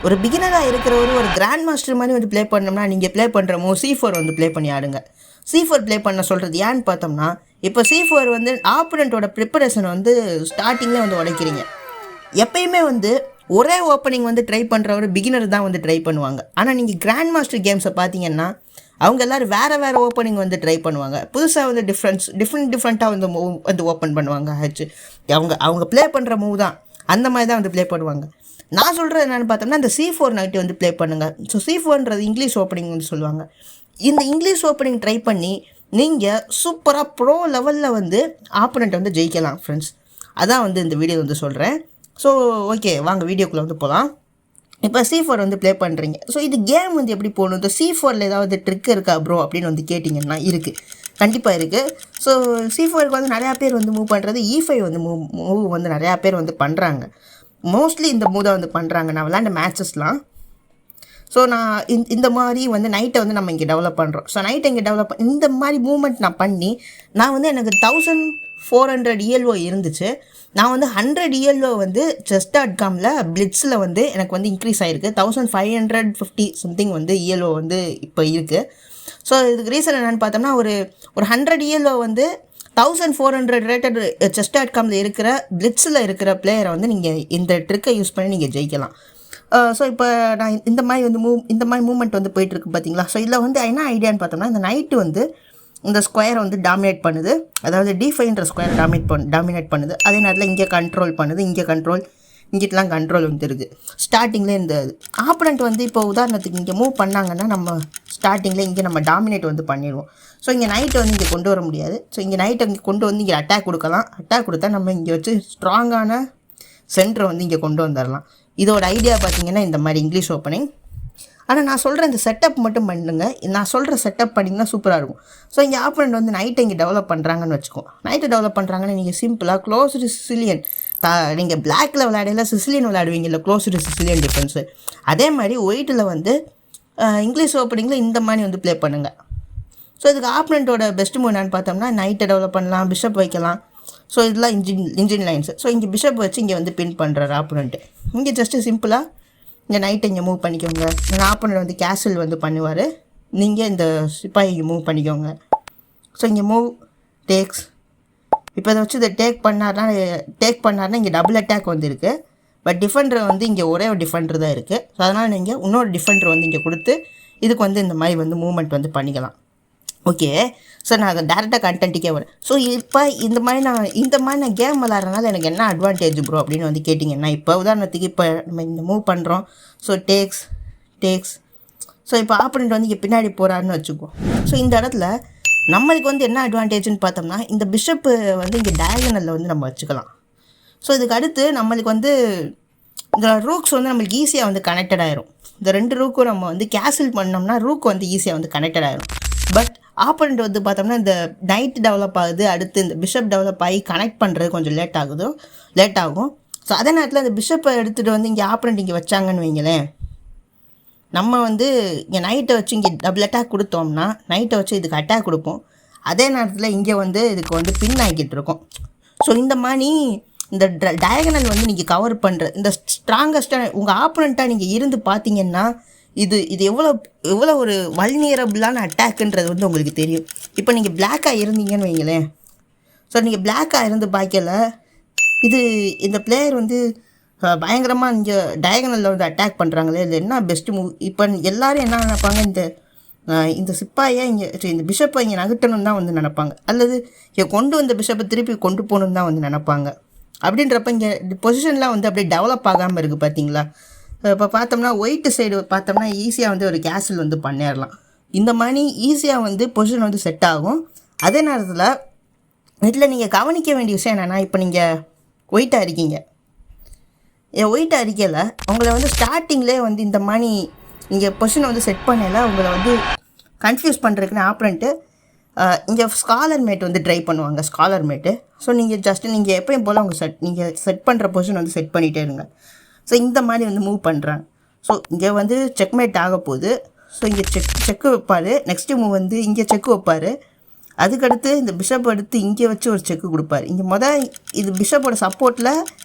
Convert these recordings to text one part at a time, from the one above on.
ஒரு பிகினராக இருக்கிறவர் ஒரு கிராண்ட் மாஸ்டர் மாதிரி வந்து ப்ளே பண்ணோம்னா நீங்கள் ப்ளே பண்ணுற C4 வந்து ப்ளே பண்ணி ஆடுங்க. C4 ப்ளே பண்ண சொல்கிறது ஏன்னு பார்த்தோம்னா, இப்போ C4 வந்து ஆப்போனண்ட்டோட ப்ரிப்பரேஷன் வந்து ஸ்டார்டிங்லேயே வந்து உடைக்கிறீங்க. எப்பயுமே வந்து ஒரே ஓப்பனிங் வந்து ட்ரை பண்ணுறவர் பிகினர் தான் வந்து ட்ரை பண்ணுவாங்க. ஆனால் நீங்கள் கிராண்ட் மாஸ்டர் கேம்ஸை பார்த்தீங்கன்னா அவங்க எல்லோரும் வேறு ஓப்பனிங் வந்து ட்ரை பண்ணுவாங்க. புதுசாக வந்து டிஃப்ரெண்ட்டாக வந்து மூவ் வந்து ஓப்பன் பண்ணுவாங்க. அவங்க ப்ளே பண்ணுற மூவ் தான் அந்த மாதிரி தான் வந்து ப்ளே பண்ணுவாங்க. நான் சொல்கிறது என்னென்னு பார்த்தோம்னா இந்த C4 நைட்டு வந்து ப்ளே பண்ணுங்கள். ஸோ C4ன்றது இங்கிலீஷ் ஓப்பனிங் வந்து சொல்லுவாங்க. இந்த இங்கிலீஷ் ஓப்பனிங் ட்ரை பண்ணி நீங்கள் சூப்பராக ப்ரோ லெவலில் வந்து ஆப்போனண்ட்டை வந்து ஜெயிக்கலாம் ஃப்ரெண்ட்ஸ். அதான் வந்து இந்த வீடியோ வந்து சொல்கிறேன். ஸோ ஓகே, வாங்க வீடியோக்குள்ளே வந்து போகலாம். இப்போ C4 வந்து ப்ளே பண்ணுறீங்க. ஸோ இது கேம் வந்து எப்படி போகணும், இந்த C4ல் ஏதாவது ட்ரிக் இருக்கா ப்ரோ அப்படின்னு வந்து கேட்டிங்கன்னா இருக்குது, கண்டிப்பாக இருக்குது. ஸோ C4க்கு வந்து நிறையா பேர் வந்து மூவ் பண்ணுறது E5 வந்து மூவ் வந்து நிறையா பேர் வந்து பண்ணுறாங்க. மோஸ்ட்லி இந்த மூவ் தான் வந்து பண்ணுறாங்க நான் விளாண்ட மேட்சஸ்லாம். ஸோ நான் இந்த மாதிரி வந்து நைட்டை வந்து நம்ம இங்கே டெவலப் பண்ணுறோம். ஸோ நைட்டை இங்கே டெவலப் இந்த மாதிரி மூவ்மெண்ட் நான் பண்ணி நான் வந்து எனக்கு 1400 ELO இருந்துச்சு. நான் வந்து 100 ELO வந்து chess.comல பிளிட்ஸில் வந்து எனக்கு வந்து இன்க்ரீஸ் ஆகிருக்கு. 1550 சம்திங் வந்து ELO வந்து இப்போ இருக்குது. ஸோ இதுக்கு ரீசன் என்னென்னு பார்த்தோம்னா ஒரு 100 ELO வந்து 1400 ரேட்டட் chess.comல இருக்கிற பிளிட்ஸில் இருக்கிற பிளேயரை வந்து நீங்கள் இந்த ட்ரிக்கை யூஸ் பண்ணி நீங்கள் ஜெயிக்கலாம். ஸோ இப்போ நான் இந்த மாதிரி மூவ்மெண்ட் வந்து போயிட்டுருக்கு பார்த்தீங்களா. ஸோ இதில் வந்து என்ன ஐடியான்னு பார்த்தோம்னா, இந்த நைட்டு வந்து இந்த ஸ்கொயரை வந்து டாமினேட் பண்ணுது. அதாவது D5ன்ற ஸ்கொயரை டாமினேட் பண்ணுது. அதே நேரத்தில் இங்கே கண்ட்ரோல் பண்ணுது, இங்கிட்டலாம் கண்ட்ரோல் வந்து இருக்குது. ஸ்டார்டிங்கில் இந்த ஆப்போனண்ட் வந்து இப்போ உதாரணத்துக்கு இங்கே மூவ் பண்ணாங்கன்னா நம்ம ஸ்டார்டிங்கில் இங்கே நம்ம டாமினேட் வந்து பண்ணிடுவோம். ஸோ இங்கே நைட்டை வந்து இங்கே கொண்டு வர முடியாது. ஸோ இங்கே நைட்டை இங்கே கொண்டு வந்து இங்கே அட்டாக் கொடுக்கலாம். அட்டாக் கொடுத்தா நம்ம இங்கே வச்சு ஸ்ட்ராங்கான சென்டரை வந்து இங்கே கொண்டு வந்துடலாம். இதோட ஐடியா பார்த்தீங்கன்னா இந்த மாதிரி இங்கிலீஷ் ஓப்பனிங். ஆனால் நான் சொல்கிற இந்த செட்டப் மட்டும் பண்ணுங்க. நான் சொல்கிற செட்டப் பண்ணிங்கன்னா சூப்பராக இருக்கும். ஸோ இங்கே ஆப்போனண்ட் வந்து நைட்டை இங்கே டெவலப் பண்ணுறாங்கன்னு வச்சுக்கோம். நைட்டை டெவலப் பண்ணுறாங்கன்னு நீங்கள் சிம்பிளாக க்ளோஸ்டு சிசிலியன், நீங்கள் பிளாக்கில் விளையாடையில் சிசிலியன் விளையாடுவீங்கல்ல, க்ளோஸ்டு சிசிலியன் டிஃபென்ஸு. அதே மாதிரி ஒயிட்டில் வந்து இங்கிலீஷ் ஓப்பனிங்கில் இந்த மாதிரி வந்து ப்ளே பண்ணுங்கள். ஸோ இதுக்கு ஆப்போனண்ட்டோட பெஸ்ட் மூவ் என்னன்னு பார்த்தோம்னா நைட்டை டெவலப் பண்ணலாம், பிஷப் வைக்கலாம். ஸோ இதெல்லாம் இன்ஜின் லைன்ஸு. ஸோ இங்கே பிஷப் வச்சு இங்கே வந்து பின் பண்ணுறாரு ஆப்போனண்ட்டு. இங்கே ஜஸ்ட்டு சிம்பிளாக இங்கே நைட்டை இங்கே மூவ் பண்ணிக்கோங்க. ஆப்போனண்ட் வந்து கேசல் வந்து பண்ணுவார், நீங்கள் இந்த சிப்பாய் இங்கே மூவ் பண்ணிக்கோங்க. ஸோ இங்கே மூவ் டேக்ஸ். இப்போ இதை வச்சு இதை டேக் பண்ணார்னா இங்கே டபுள் அட்டாக் வந்து இருக்குது. பட் டிஃபெண்டர் வந்து இங்கே ஒரே ஒரு டிஃபெண்டர் தான் இருக்குது. ஸோ அதனால் நீங்கள் இன்னொரு டிஃபெண்டர் வந்து இங்கே கொடுத்து இதுக்கு வந்து இந்த மாதிரி வந்து மூவ்மெண்ட் வந்து பண்ணிக்கலாம். ஓகே, ஸோ நான் அதை டேரெக்டாக கண்டென்ட்டுக்கே வரேன். ஸோ இப்போ இந்த மாதிரி நான் கேம் விளாட்றதுனால எனக்கு என்ன அட்வான்டேஜ் ப்ரோ அப்படின்னு வந்து கேட்டிங்கன்னா, இப்போ உதாரணத்துக்கு இப்போ நம்ம இந்த மூவ் பண்ணுறோம். So takes. ஸோ இப்போ ஆப்போனண்ட் வந்து இங்கே பின்னாடி போகிறாருன்னு வச்சுக்குவோம். ஸோ இந்த இடத்துல நம்மளுக்கு வந்து என்ன அட்வான்டேஜ்னு பார்த்தோம்னா, இந்த பிஷப்பு வந்து இங்கே டயகனலில் வந்து நம்ம வச்சுக்கலாம். ஸோ இதுக்கு அடுத்து நம்மளுக்கு வந்து இந்த ரூக்ஸ் வந்து நம்மளுக்கு ஈஸியாக வந்து கனெக்டட் ஆகிரும். இந்த 2 ரூக்கும் நம்ம வந்து கேன்சல் பண்ணோம்னா ரூக் வந்து ஈஸியாக வந்து கனெக்டட் ஆகிரும். பட் ஆப்போனண்ட் வந்து பார்த்தோம்னா இந்த நைட் டெவலப் ஆகுது, அடுத்து இந்த பிஷப் டெவலப் ஆகி கனெக்ட் பண்ணுறது கொஞ்சம் லேட் ஆகும். ஸோ அதே நேரத்தில் அந்த பிஷப்பை எடுத்துகிட்டு வந்து இங்கே ஆப்போனண்ட் இங்கே வச்சாங்கன்னு வைங்களேன், நம்ம வந்து இங்கே நைட்டை வச்சு இங்கே டபுள் அட்டாக் கொடுத்தோம்னா நைட்டை வச்சு இதுக்கு அட்டாக் கொடுப்போம். அதே நேரத்தில் இங்கே வந்து இதுக்கு வந்து பின் ஆகிக்கிட்டு இருக்கும். ஸோ இந்த மாதிரி இந்த டயகனல் வந்து நீங்கள் கவர் பண்ணுற இந்த ஸ்ட்ராங்கஸ்ட்டாக உங்கள் ஆப்போனண்ட்டாக நீங்கள் இருந்து பார்த்தீங்கன்னா இது எவ்வளோ ஒரு வல்னியரபிளான அட்டாக்குன்றது வந்து உங்களுக்கு தெரியும். இப்போ நீங்கள் பிளாக்காக இருந்தீங்கன்னு வைங்களேன். ஸோ நீங்கள் பிளாக்காக இருந்து பார்க்கல, இந்த பிளேயர் வந்து பயங்கரமாக இங்கே டயகனலில் வந்து அட்டாக் பண்ணுறாங்களே, இது என்ன பெஸ்ட்டு மூவ். இப்போ எல்லோரும் என்ன நினைப்பாங்க, இந்த சிப்பாயை இங்கே இந்த பிஷப்பை இங்கே நகட்டணும் தான் வந்து நினைப்பாங்க, அல்லது இங்கே கொண்டு வந்த பிஷப்பை திருப்பி கொண்டு போகணுன்னு தான் வந்து நினைப்பாங்க. அப்படின்றப்ப இங்கே பொசிஷன்லாம் வந்து அப்படியே டெவலப் ஆகாமல் இருக்குது பார்த்தீங்களா. இப்போ பார்த்தோம்னா ஒயிட்டு சைடு பார்த்தோம்னா ஈஸியாக வந்து ஒரு கேசல் வந்து பண்ணிடலாம். இந்த மாதிரி ஈஸியாக வந்து பொசிஷன் வந்து செட் ஆகும். அதே நேரத்தில் இதில் நீங்கள் கவனிக்க வேண்டிய விஷயம் என்னென்னா, இப்போ நீங்கள் ஒயிட்டாக இருக்கீங்க, ஒயிட்டாக இருக்கல உங்களை வந்து ஸ்டார்டிங்லேயே வந்து இந்த மாதிரி நீங்கள் பொசிஷனை வந்து செட் பண்ணல உங்களை வந்து கன்ஃபியூஸ் பண்ணுறதுக்குன்னு ஆப்போனண்ட்டு இங்கே ஸ்காலர் மேட் வந்து ட்ரை பண்ணுவாங்க, ஸ்காலர் மேட்டு. ஸோ நீங்கள் எப்பயும் போல் நீங்கள் செட் பண்ணுற பொசிஷன் வந்து செட் பண்ணிகிட்டே இருங்க. ஸோ இந்த மாதிரி வந்து மூவ் பண்ணுறாங்க. ஸோ இங்கே வந்து செக்மேட் ஆக போகுது. ஸோ இங்கே செக்கு வைப்பார். நெக்ஸ்ட்டு மூவ் வந்து இங்கே செக்கு வைப்பார். அதுக்கடுத்து இந்த பிஷப் எடுத்து இங்கே வச்சு ஒரு செக்கு கொடுப்பார். இங்கே இது பிஷப்போட சப்போர்ட்டில்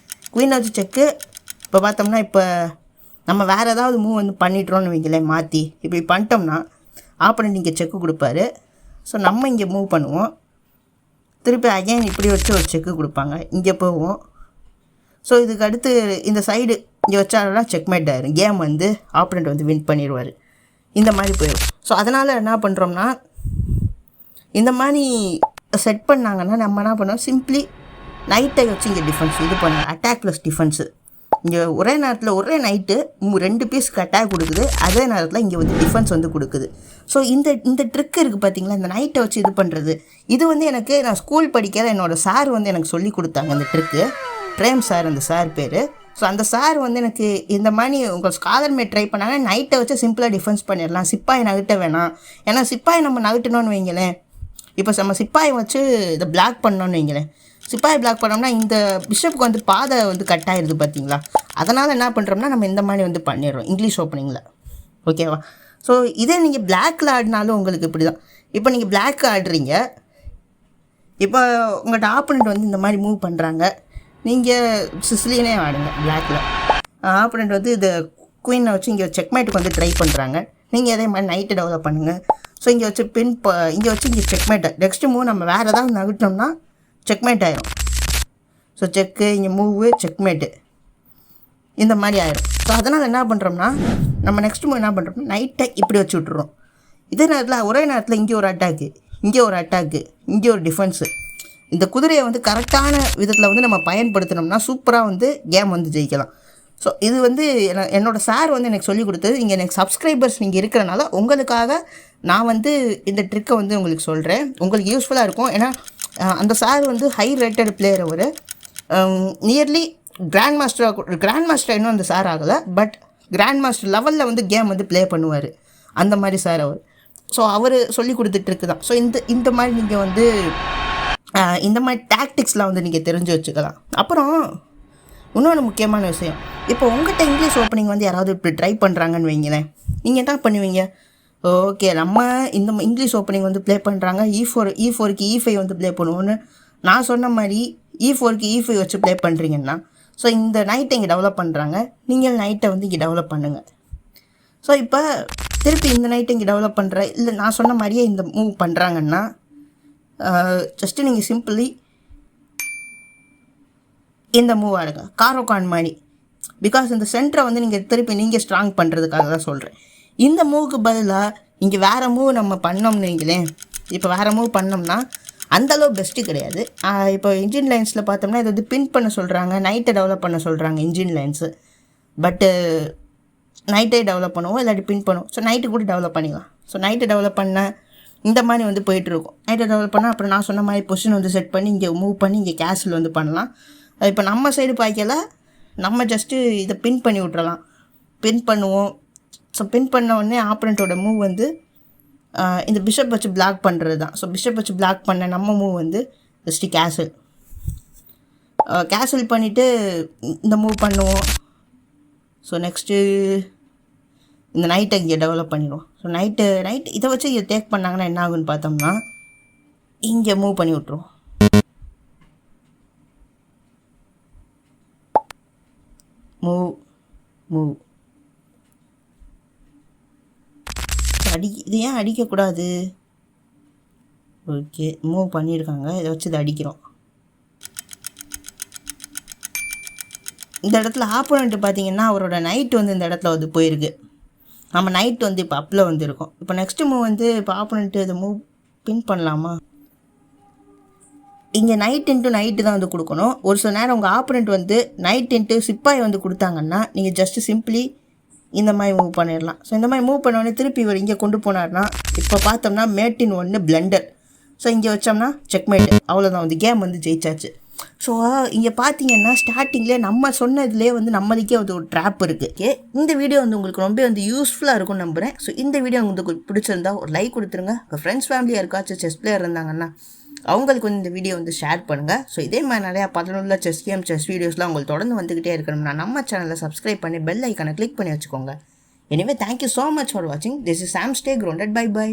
குவீனை வச்சு செக்கு. இப்போ பார்த்தோம்னா இப்போ நம்ம வேறு ஏதாவது மூவ் வந்து பண்ணிட்டோம்னு வைங்களேன், மாற்றி இப்படி பண்ணிட்டோம்னா ஆப்போனண்ட் இங்கே செக்கு கொடுப்பாரு. ஸோ நம்ம இங்கே மூவ் பண்ணுவோம், திருப்பி அகைன் இப்படி வச்சு ஒரு செக்கு கொடுப்பாங்க, இங்கே போவோம். ஸோ இதுக்கு அடுத்து இந்த சைடு இங்கே வச்சாலும் செக்மேட் ஆயிரும், கேம் வந்து ஆப்போனண்ட் வந்து வின் பண்ணிடுவார். இந்த மாதிரி போயிடும். ஸோ அதனால் என்ன பண்ணுறோம்னா, இந்த மாதிரி செட் பண்ணாங்கன்னா நம்ம என்ன பண்ணோம், சிம்பிளி நைட்டை வச்சு இங்கே டிஃபென்ஸ் இது பண்ண அட்டாக் ப்ளஸ் டிஃபென்ஸு. இங்கே ஒரே நேரத்தில் ஒரே நைட்டு 2 பீஸ்க்கு அட்டாக் கொடுக்குது, அதே நேரத்தில் இங்கே வந்து டிஃபென்ஸ் வந்து கொடுக்குது. ஸோ இந்த ட்ரிக் இருக்குது பார்த்தீங்களா, இந்த நைட்டை வச்சு இது பண்ணுறது. இது வந்து எனக்கு நான் ஸ்கூல் படிக்கிற என்னோடய சார் வந்து எனக்கு சொல்லி கொடுத்தாங்க இந்த ட்ரிக்கு. பிரேம் சார் அந்த சார் பேர். ஸோ அந்த சார் வந்து எனக்கு இந்த மாதிரி உங்கள் ஸ்காலர்மே ட்ரை பண்ணாங்க, நைட்டை வச்சு சிம்பிளாக டிஃபென்ஸ் பண்ணிடலாம், சிப்பாயை நகட்ட வேணாம். ஏன்னா சிப்பாயை நம்ம நகட்டணும்னு வைங்களேன், இப்போ நம்ம சிப்பாயை வச்சு இதை பிளாக் பண்ணோன்னு வைங்களேன், சிப்பாயை பிளாக் பண்ணோம்னா இந்த பிஷப்புக்கு வந்து பாதை வந்து கட் ஆகிடுது பார்த்தீங்களா. அதனால் என்ன பண்ணுறோம்னா நம்ம இந்த மாதிரி வந்து பண்ணிடுறோம் இங்கிலீஷ் ஓப்பனிங்கில். ஓகேவா? ஸோ இதே நீங்கள் பிளாக்கில் ஆடினாலும் உங்களுக்கு இப்படி தான். இப்போ நீங்கள் பிளாக் ஆடுறீங்க, இப்போ உங்கள்கிட்ட ஆப்போனண்ட் வந்து இந்த மாதிரி மூவ் பண்ணுறாங்க, நீங்கள் சிஸ்லினே ஆடுங்க பிளாக்கில். ஆப்போனண்ட் வந்து இந்த குயினை வச்சு இங்கே செக்மேட்டுக்கு வந்து ட்ரை பண்ணுறாங்க, நீங்கள் அதே மாதிரி நைட்டு டெவலப் பண்ணுங்கள். ஸோ இங்கே வச்சு இங்கே வச்சு இங்கே செக்மேட்டை நெக்ஸ்ட்டு மூவ் நம்ம வேறு ஏதாவது நகட்டினோம்னா செக்மேட் ஆயிரும். ஸோ செக்கு இங்கே மூவு செக்மேட்டு இந்த மாதிரி ஆயிரும். ஸோ அதனால் என்ன பண்ணுறோம்னா நம்ம நெக்ஸ்ட் மூவ் என்ன பண்ணுறோம்னா நைட்டை இப்படி வச்சு விட்ருறோம். இதே நேரத்தில் ஒரே நேரத்தில் இங்கே ஒரு அட்டாக்கு, இங்கே ஒரு அட்டாக்கு, இங்கே ஒரு டிஃபென்ஸு. இந்த குதிரையை வந்து கரெக்டான விதத்தில் வந்து நம்ம பயன்படுத்தினோம்னா சூப்பராக வந்து கேம் வந்து ஜெயிக்கலாம். ஸோ இது வந்து என்னோடய சார் வந்து எனக்கு சொல்லிக் கொடுத்தது. இங்கே எனக்கு சப்ஸ்கிரைபர்ஸ் நீங்கள் இருக்கிறனால உங்களுக்காக நான் வந்து இந்த ட்ரிக்கை வந்து உங்களுக்கு சொல்கிறேன், உங்களுக்கு யூஸ்ஃபுல்லாக இருக்கும். ஏன்னா அந்த சார் வந்து ஹை ரேட்டட் பிளேயர், அவர் நியர்லி கிராண்ட் மாஸ்டர் இன்னும் அந்த சார் ஆகலை, பட் கிராண்ட் மாஸ்டர் லெவலில் வந்து கேம் வந்து ப்ளே பண்ணுவார், அந்த மாதிரி சார் அவர். ஸோ அவர் சொல்லி கொடுத்துட்ருக்கு தான். ஸோ இந்த மாதிரி நீங்கள் வந்து இந்த மாதிரி டாக்டிக்ஸ்லாம் வந்து நீங்கள் தெரிஞ்சு வச்சுக்கலாம். அப்புறம் இன்னொன்று முக்கியமான விஷயம், இப்போ உங்கள்கிட்ட இங்கிலீஷ் ஓப்பனிங் வந்து யாராவது இப்படி ட்ரை பண்ணுறாங்கன்னு வைங்களேன், நீங்கள் என்ன பண்ணுவீங்க? ஓகே, நம்ம இந்த இங்கிலீஷ் ஓப்பனிங் வந்து ப்ளே பண்ணுறாங்க, E4க்கு E5 வந்து ப்ளே பண்ணுவோன்னு நான் சொன்ன மாதிரி E4க்கு E5 வச்சு ப்ளே பண்ணுறீங்கன்னா, ஸோ இந்த நைட்டை இங்கே டெவலப் பண்ணுறாங்க, நீங்கள் நைட்டை வந்து இங்கே டெவலப் பண்ணுங்கள். ஸோ இப்போ திருப்பி இந்த நைட்டை இங்கே டெவலப் பண்ணுற இல்லை நான் சொன்ன மாதிரியே இந்த மூவ் பண்ணுறாங்கன்னா ஜஸ்ட்டு நீங்கள் சிம்பிளி இந்த மூவ் ஆடுங்க, காரோகான் மாதிரி. பிகாஸ் இந்த சென்டரை வந்து நீங்கள் ஸ்ட்ராங் பண்ணுறதுக்காக தான் சொல்கிறேன். இந்த மூவுக்கு பதிலாக இங்கே வேறு மூவ் நம்ம பண்ணோம்னு வைங்களேன், இப்போ வேறு மூவ் பண்ணோம்னா அந்தளவு பெஸ்ட்டு கிடையாது. இப்போ இன்ஜின் லைன்ஸில் பார்த்தோம்னா இது வந்து பின் பண்ண சொல்கிறாங்க, நைட்டை டெவலப் பண்ண சொல்கிறாங்க இன்ஜின் லைன்ஸு. பட்டு நைட்டே டெவலப் பண்ணுவோம், இல்லாட்டி பின் பண்ணுவோம். ஸோ நைட்டு கூட டெவலப் பண்ணிக்கலாம். ஸோ நைட்டை டெவலப் பண்ண இந்த மாதிரி வந்து போயிட்டுருக்கும். நைட்டை டெவலப் பண்ணால் அப்புறம் நான் சொன்ன மாதிரி பொசிஷன் வந்து செட் பண்ணி இங்கே மூவ் பண்ணி இங்கே கேஸில் வந்து பண்ணலாம். இப்போ நம்ம சைடு பார்க்கல, நம்ம ஜஸ்ட்டு இதை பின் பண்ணி விட்றலாம், பின் பண்ணுவோம். ஸோ பின் பண்ண உடனே ஆப்போனண்ட்டோட மூவ் வந்து இந்த பிஷப் வச்சு பிளாக் பண்ணுறது தான். ஸோ பிஷப் வச்சு பிளாக் பண்ண நம்ம மூவ் வந்து ஜஸ்ட்டு கேன்சல் பண்ணிவிட்டு இந்த மூவ் பண்ணுவோம். ஸோ நெக்ஸ்ட்டு இந்த நைட்டை இங்கே டெவலப் பண்ணிடுவோம். ஸோ நைட்டு இதை வச்சு இதை டேக் பண்ணாங்கன்னா என்ன ஆகுன்னு பார்த்தோம்னா இங்கே மூவ் பண்ணி விட்ருவோம். மூவ் இது ஏன் அடிக்கக்கூடாது? ஓகே, மூவ் பண்ணியிருக்காங்க, இதை வச்சு இதை அடிக்கிறோம். இந்த இடத்துல ஆப்போனண்ட்டு பார்த்தீங்கன்னா அவரோட நைட் வந்து இந்த இடத்துல வந்து போயிருக்கு, நம்ம நைட் வந்து இப்போ அப்பில் வந்து இருக்கோம். இப்போ நெக்ஸ்ட்டு மூவ் வந்து இப்போ ஆப்போனண்ட்டு இதை மூவ் பின் பண்ணலாமா? இங்கே நைட் இன்ட்டு நைட்டு தான் வந்து கொடுக்கணும். ஒரு சில நேரம் உங்கள் ஆப்போனண்ட் வந்து நைட் இன்ட்டு சிப்பாய் வந்து கொடுத்தாங்கன்னா நீங்கள் ஜஸ்ட்டு சிம்பிளி இந்த மாதிரி மூவ் பண்ணிடலாம். ஸோ இந்த மாதிரி மூவ் பண்ணோடனே திருப்பி இவர் இங்கே கொண்டு போனார்னா இப்போ பார்த்தோம்னா மேட்டின் 1 பிளண்டர். ஸோ இங்கே வச்சோம்னா செக்மேட்டு, அவ்வளோதான், வந்து கேம் வந்து ஜெயிச்சாச்சு. ஸோ இங்கே பார்த்தீங்கன்னா ஸ்டார்டிங்லேயே நம்ம சொன்னதுலேயே வந்து நம்மளுக்கே வந்து ஒரு ட்ராப் இருக்குது. ஓகே, இந்த வீடியோ வந்து உங்களுக்கு ரொம்ப வந்து யூஸ்ஃபுல்லாக இருக்கும்னு நம்புகிறேன். ஸோ இந்த வீடியோ உங்களுக்கு பிடிச்சிருந்தா ஒரு லைக் கொடுத்துருங்க. உங்கள் ஃப்ரெண்ட்ஸ் ஃபேமிலி யாருக்காச்சும் செஸ் பிளேயர் இருந்தாங்கன்னா அவங்களுக்கு வந்து இந்த வீடியோ வந்து ஷேர் பண்ணுங்கள். ஸோ இதே மாதிரி நிறையா பதினொன்றில் செஸ் வீடியோஸ்லாம் உங்களுக்கு தொடர்ந்து வந்துக்கிட்டே இருக்கணும்னா நம்ம சேனலை சப்ஸ்கிரைப் பண்ணி பெல் ஐக்கானை கிளிக் பண்ணி வச்சுக்கோங்க. Anyway thank you so much for வாட்சிங். This is Sam. Stay grounded. Bye by.